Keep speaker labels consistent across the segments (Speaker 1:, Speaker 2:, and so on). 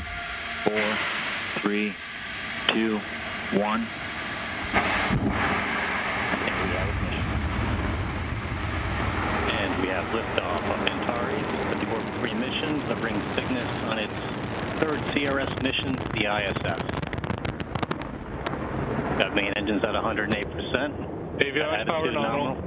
Speaker 1: 5, 4, 3, 2, 1. And we have liftoff of Antares with the orbit 3 missions that brings Cygnus on its third CRS mission to the ISS. Got main engines at 108%.
Speaker 2: Avionics power nominal.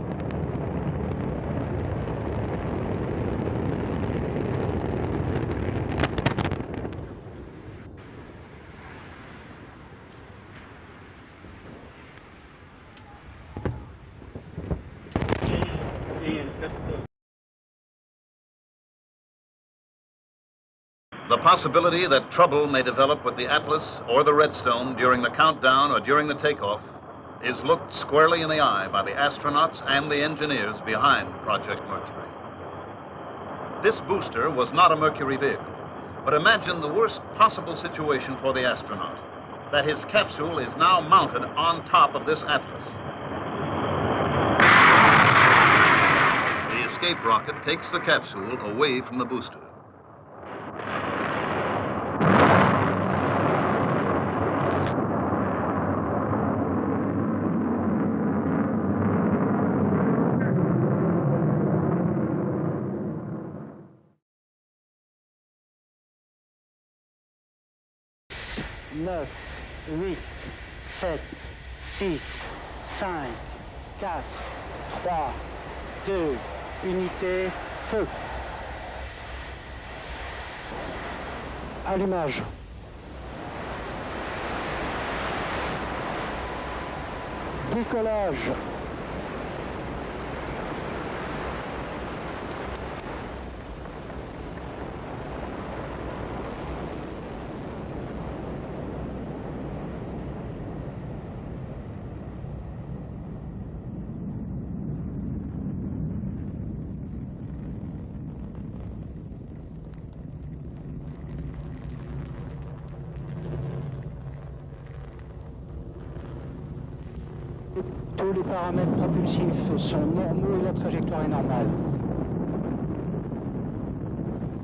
Speaker 3: The possibility that trouble may develop with the Atlas or the Redstone during the countdown or during the takeoff is looked squarely in the eye by the astronauts and the engineers behind Project Mercury. This booster was not a Mercury vehicle, but imagine the worst possible situation for the astronaut, that his capsule is now mounted on top of this Atlas. The escape rocket takes the capsule away from the booster.
Speaker 4: Neuf, 8, 7, 6, 5, 4, 3, 2, unité, feu. Allumage. Décollage. Tous les paramètres propulsifs sont normaux et la trajectoire est normale.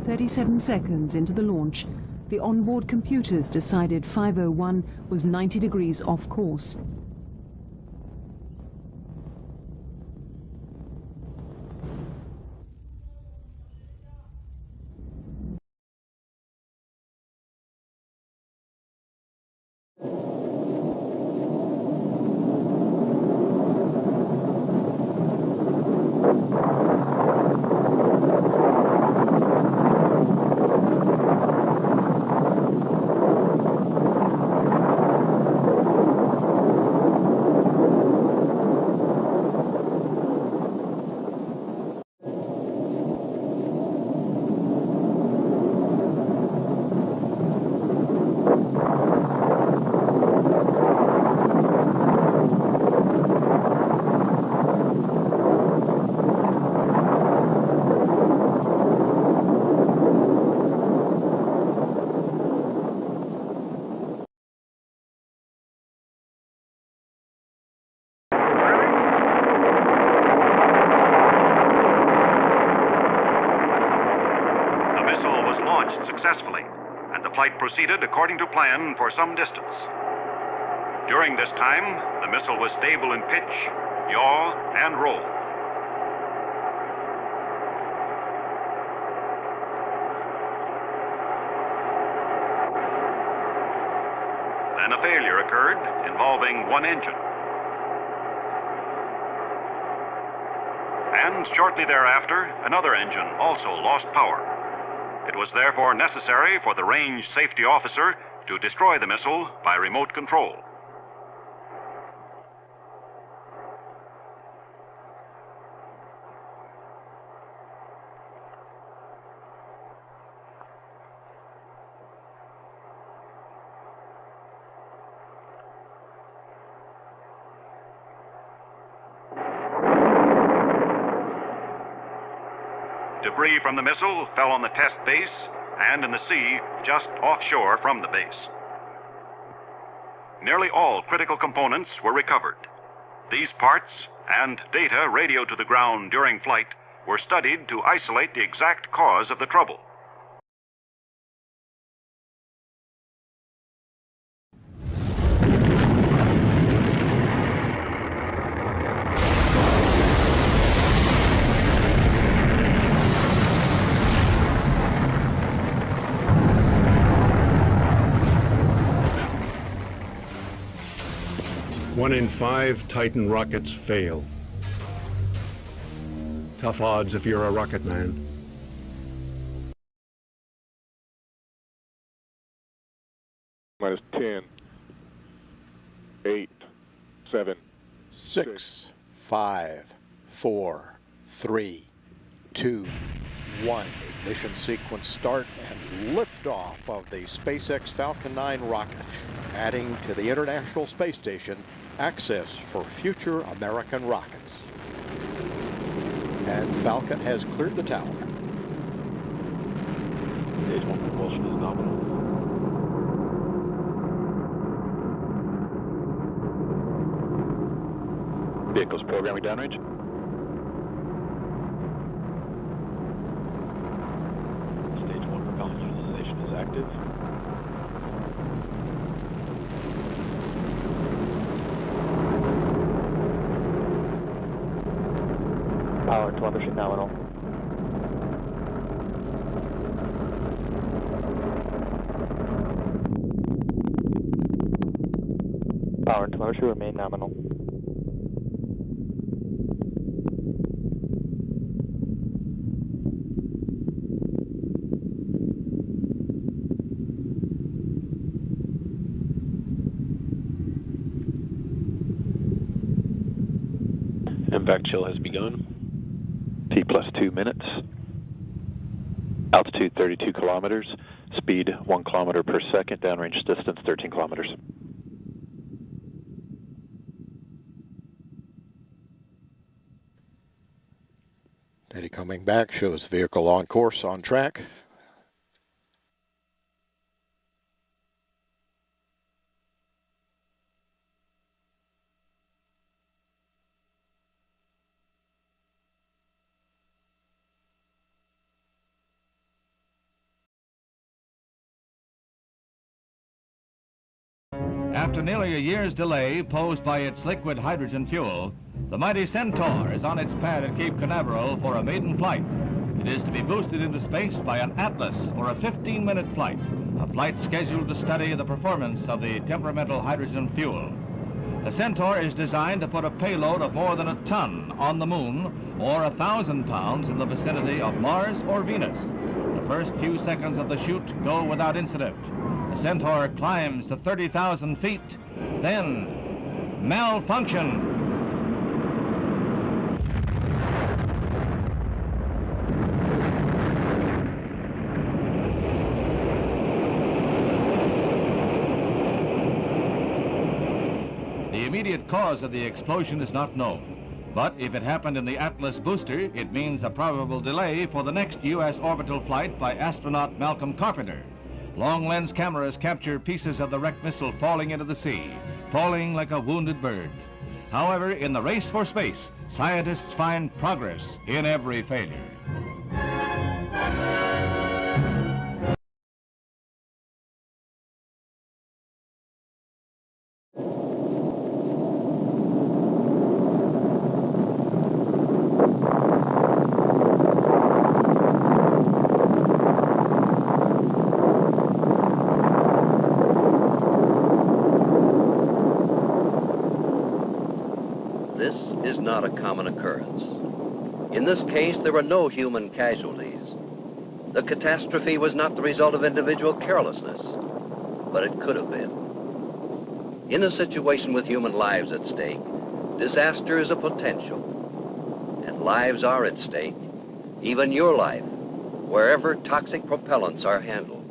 Speaker 5: 37 seconds into the launch, the onboard computers decided 501 was 90 degrees off course.
Speaker 6: Successfully, and the flight proceeded according to plan for some distance. During this time, the missile was stable in pitch, yaw, and roll. Then a failure occurred involving one engine. And shortly thereafter, another engine also lost power. It was therefore necessary for the range safety officer to destroy the missile by remote control. Debris from the missile fell on the test base and in the sea just offshore from the base. Nearly all critical components were recovered. These parts and data radioed to the ground during flight were studied to isolate the exact cause of the trouble.
Speaker 2: 1 in 5 Titan rockets fail. Tough odds if you're a rocket man.
Speaker 7: Minus 10, 8, 7,
Speaker 8: 6, 5, 4, 3, 2, 1. Ignition sequence start and liftoff of the SpaceX Falcon 9 rocket, adding to the International Space Station access for future American rockets. And Falcon has cleared the tower.
Speaker 7: Stage 1 propulsion is nominal. Vehicles programming downrange. Stage 1 propellant utilization is active. Power and telemetry nominal. Power and telemetry remain nominal. Impact chill has begun. T plus 2 minutes. Altitude 32 kilometers. Speed 1 kilometer per second. Downrange distance 13 kilometers.
Speaker 8: Data coming back shows vehicle on course, on track.
Speaker 9: After nearly a year's delay posed by its liquid hydrogen fuel, the mighty Centaur is on its pad at Cape Canaveral for a maiden flight. It is to be boosted into space by an Atlas for a 15-minute flight, a flight scheduled to study the performance of the temperamental hydrogen fuel. The Centaur is designed to put a payload of more than a ton on the moon or 1,000 pounds in the vicinity of Mars or Venus. The first few seconds of the shoot go without incident. The Centaur climbs to 30,000 feet, then malfunction. The immediate cause of the explosion is not known, but if it happened in the Atlas booster, it means a probable delay for the next U.S. orbital flight by astronaut Malcolm Carpenter. Long-lens cameras capture pieces of the wrecked missile falling into the sea, falling like a wounded bird. However, in the race for space, scientists find progress in every failure.
Speaker 10: This is not a common occurrence. In this case, there were no human casualties. The catastrophe was not the result of individual carelessness, but it could have been. In a situation with human lives at stake, disaster is a potential, and lives are at stake, even your life, wherever toxic propellants are handled.